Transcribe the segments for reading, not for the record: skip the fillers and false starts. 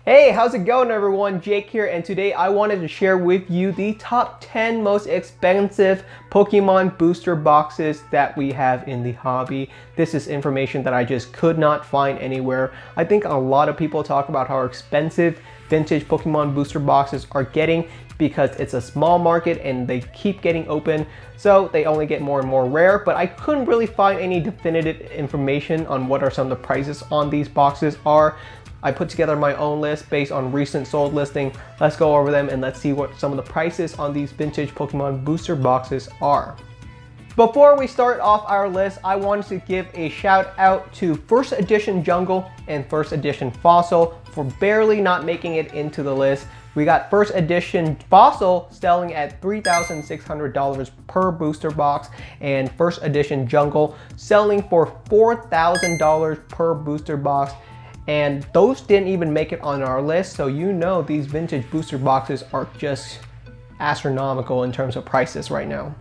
Hey, how's it going everyone? Jake here, and today I wanted to share with you the top 10 most expensive Pokemon booster boxes that we have in the hobby. This is information that I just could not find anywhere. I think a lot of people talk about how expensive vintage Pokemon booster boxes are getting because it's a small market and they keep getting open, so they only get more and more rare, but I couldn't really find any definitive information on what are some of the prices on these boxes are. I put together my own list based on recent sold listing. Let's go over them and let's see what some of the prices on these vintage Pokemon booster boxes are. Before we start off our list, I wanted to give a shout out to First Edition Jungle and First Edition Fossil for barely not making it into the list. We got First Edition Fossil selling at $3,600 per booster box, and First Edition Jungle selling for $4,000 per booster box. And those didn't even make it on our list, so you know these vintage booster boxes are just astronomical in terms of prices right now.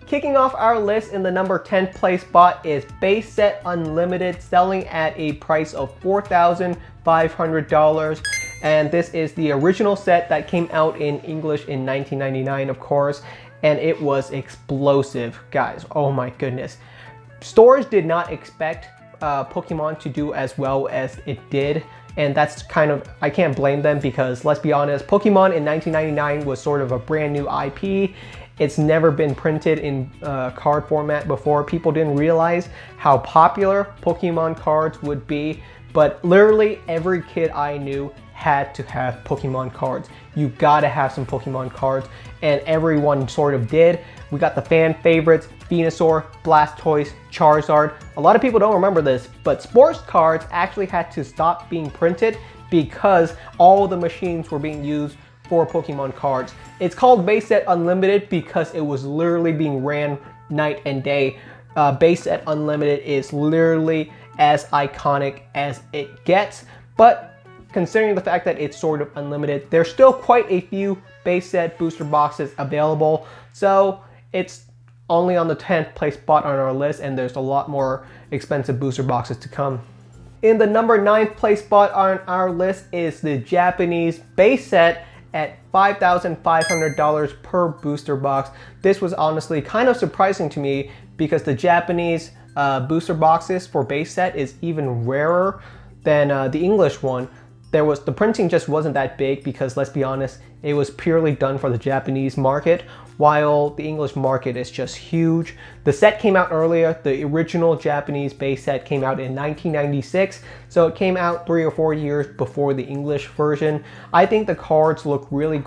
Kicking off our list in the number 10th place spot is Base Set Unlimited, selling at a price of $4,500. And this is the original set that came out in English in 1999, of course, and it was explosive, guys. Oh my goodness. Stores did not expect Pokemon to do as well as it did, and that's kind of, I can't blame them because let's be honest, Pokemon in 1999 was sort of a brand new IP. It's never been printed in card format before. People didn't realize how popular Pokemon cards would be, but literally every kid I knew had to have Pokemon cards. You gotta have some Pokemon cards, and everyone sort of did. We got the fan favorites, Venusaur, Blastoise, Charizard. A lot of people don't remember this, but sports cards actually had to stop being printed because all the machines were being used for Pokemon cards. It's called Base Set Unlimited because it was literally being ran night and day. Base Set Unlimited is literally as iconic as it gets, but considering the fact that it's sort of unlimited, there's still quite a few base set booster boxes available, so it's only on the 10th place spot on our list, and there's a lot more expensive booster boxes to come. In the number 9th place spot on our list is the Japanese base set at $5,500 per booster box. This was honestly kind of surprising to me because the Japanese booster boxes for base set is even rarer than the English one. The printing just wasn't that big because, let's be honest, it was purely done for the Japanese market, while the English market is just huge. The set came out earlier. The original Japanese base set came out in 1996, so it came out 3 or 4 years before the English version. I think the cards look really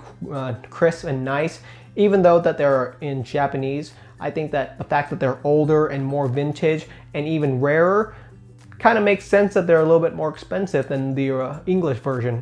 crisp and nice, even though that they're in Japanese. I think that the fact that they're older and more vintage and even rarer kind of makes sense that they're a little bit more expensive than the English version.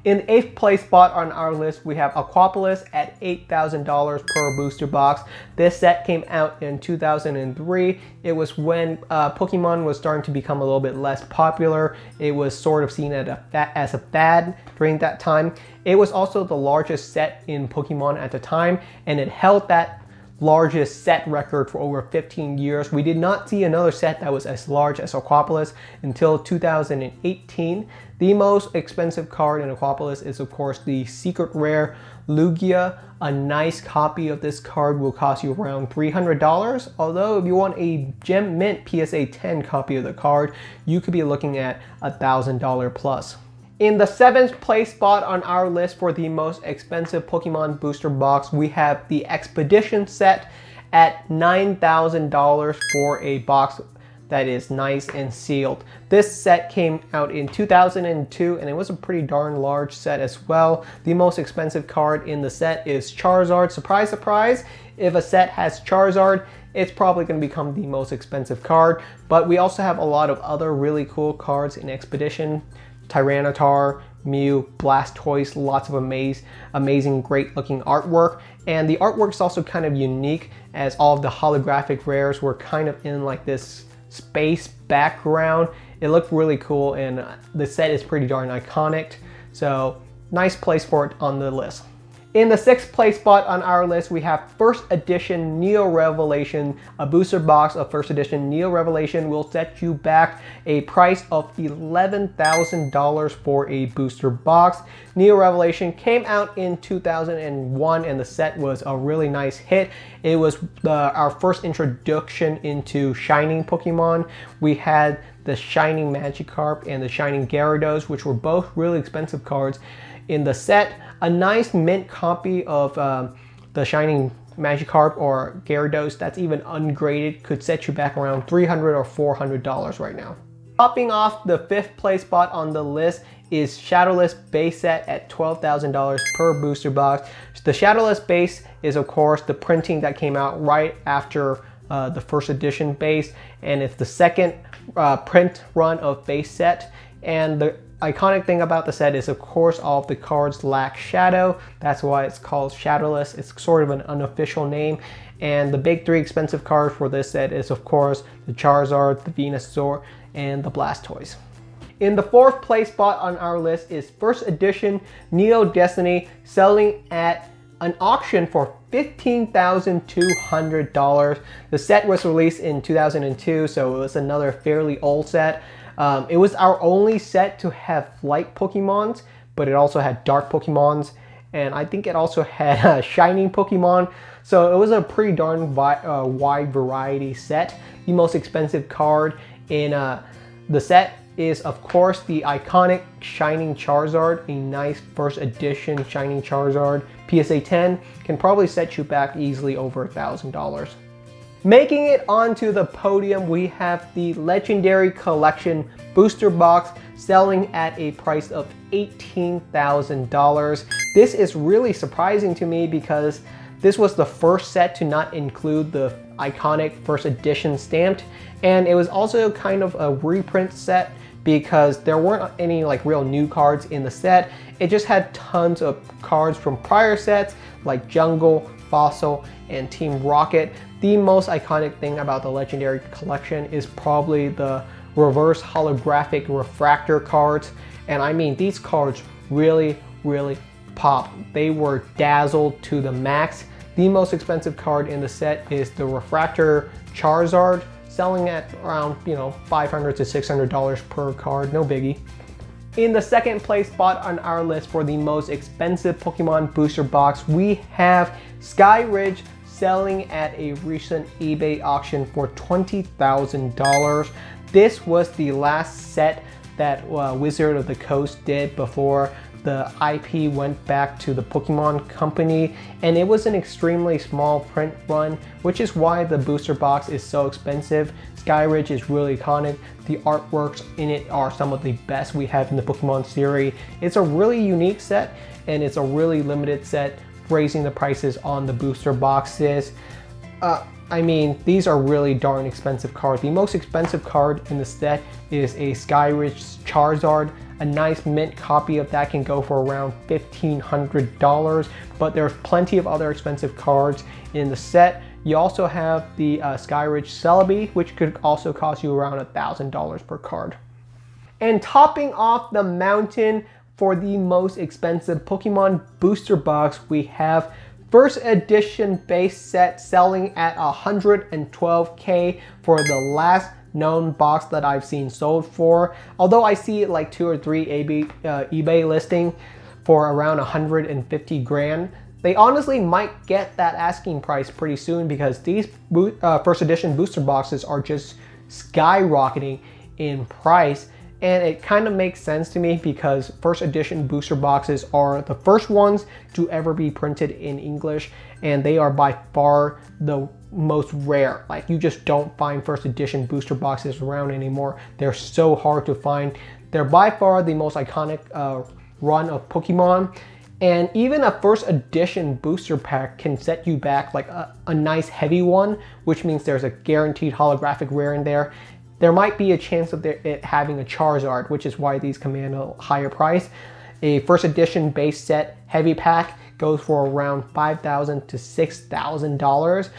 In the 8th place spot on our list, we have Okapis at $8,000 per booster box. This set came out in 2003. It was when Pokemon was starting to become a little bit less popular. It was sort of seen as a fad during that time. It was also the largest set in Pokemon at the time, and it held that largest set record for over 15 years. We did not see another set that was as large as Okapis until 2018. The most expensive card in Okapis is of course the secret rare Lugia. A nice copy of this card will cost you around $300, although if you want a gem mint PSA 10 copy of the card, you could be looking at $1,000 plus. In the 7th place spot on our list for the most expensive Pokemon booster box, we have the Expedition set at $9,000 for a box that is nice and sealed. This set came out in 2002, and it was a pretty darn large set as well. The most expensive card in the set is Charizard. Surprise, surprise, if a set has Charizard, it's probably going to become the most expensive card. But we also have a lot of other really cool cards in Expedition. Tyranitar, Mew, Blastoise, lots of amazing, great looking artwork. And the artwork is also kind of unique as all of the holographic rares were kind of in like this space background. It looked really cool, and the set is pretty darn iconic. So nice place for it on the list. In the 6th place spot on our list, we have First Edition Neo Revelation. A booster box of First Edition Neo Revelation will set you back a price of $11,000 for a booster box. Neo Revelation came out in 2001 and the set was a really nice hit. It was our first introduction into Shining Pokemon. We had the Shining Magikarp and the Shining Gyarados, which were both really expensive cards in the set. A nice mint copy of the Shining Magikarp or Gyarados that's even ungraded could set you back around $300 or $400 right now. Topping off the 5th place spot on the list is Shadowless Base set at $12,000 per booster box. The Shadowless Base is of course the printing that came out right after the First Edition base, and it's the second print run of base set. And the iconic thing about the set is of course all of the cards lack shadow. That's why it's called Shadowless. It's sort of an unofficial name. And the big 3 expensive cards for this set is of course the Charizard, the Venusaur, and the Blastoise. In the 4th place spot on our list is First Edition Neo Destiny, selling at an auction for $15,200. The set was released in 2002, so it was another fairly old set. It was our only set to have light Pokemons, but it also had dark Pokemons, and I think it also had shining Pokemon. So it was a pretty darn wide variety set. The most expensive card in the set is of course the iconic Shining Charizard, a nice First Edition Shining Charizard. PSA 10 can probably set you back easily over $1,000. Making it onto the podium, we have the Legendary Collection Booster Box, selling at a price of $18,000. This is really surprising to me because this was the first set to not include the iconic First Edition stamped, and it was also kind of a reprint set because there weren't any like real new cards in the set. It just had tons of cards from prior sets like Jungle, Fossil, and Team Rocket. The most iconic thing about the Legendary Collection is probably the reverse holographic refractor cards. And I mean, these cards really pop. They were dazzled to the max. The most expensive card in the set is the refractor Charizard, selling at around, $500 to $600 per card, no biggie. In the 2nd place spot on our list for the most expensive Pokemon booster box, we have Sky Ridge, selling at a recent eBay auction for $20,000. This was the last set that Wizard of the Coast did before the IP went back to the Pokémon Company, and it was an extremely small print run, which is why the booster box is so expensive. Sky Ridge is really iconic. The artworks in it are some of the best we have in the Pokemon series. It's a really unique set, and it's a really limited set, raising the prices on the booster boxes. I mean, these are really darn expensive cards. The most expensive card in the set is a Sky Ridge Charizard. A nice mint copy of that can go for around $1,500, but there's plenty of other expensive cards in the set. You also have the Sky Ridge Celebi, which could also cost you around $1,000 per card. And topping off the mountain for the most expensive Pokemon booster box, we have First Edition base set, selling at $112K for the last known box that I've seen sold for. Although I see it like 2 or 3 eBay listing for around 150 grand. They honestly might get that asking price pretty soon because these First Edition booster boxes are just skyrocketing in price. And it kind of makes sense to me because First Edition booster boxes are the first ones to ever be printed in English, and they are by far the most rare. Like, you just don't find First Edition booster boxes around anymore. They're so hard to find. They're by far the most iconic run of Pokemon, and even a First Edition booster pack can set you back like a nice heavy one, which means there's a guaranteed holographic rare in there. There might be a chance of it having a Charizard, which is why these command a higher price. A First Edition base set heavy pack goes for around $5,000 to $6,000.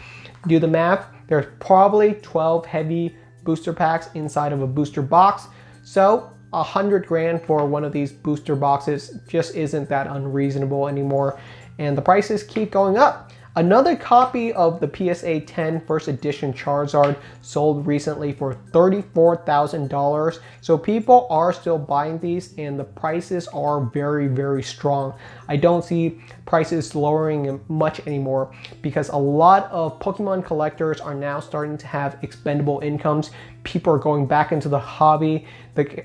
Do the math, there's probably 12 heavy booster packs inside of a booster box. So 100 grand for one of these booster boxes just isn't that unreasonable anymore. and the prices keep going up. Another copy of the PSA 10 first edition Charizard sold recently for $34,000. So people are still buying these and the prices are very, very strong. I don't see prices lowering much anymore because a lot of Pokemon collectors are now starting to have expendable incomes. People are going back into the hobby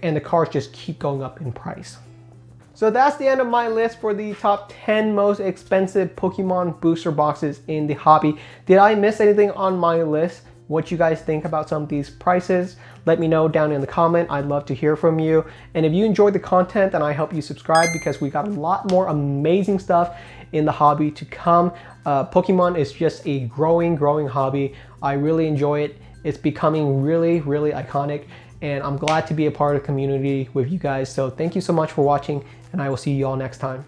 and the cards just keep going up in price. So that's the end of my list for the top 10 most expensive Pokemon booster boxes in the hobby. Did I miss anything on my list? What you guys think about some of these prices? Let me know down in the comment. I'd love to hear from you. And if you enjoyed the content, then I hope you subscribe because we got a lot more amazing stuff in the hobby to come. Pokemon is just a growing hobby. I really enjoy it. It's becoming really iconic. And I'm glad to be a part of the community with you guys. So thank you so much for watching, and I will see you all next time.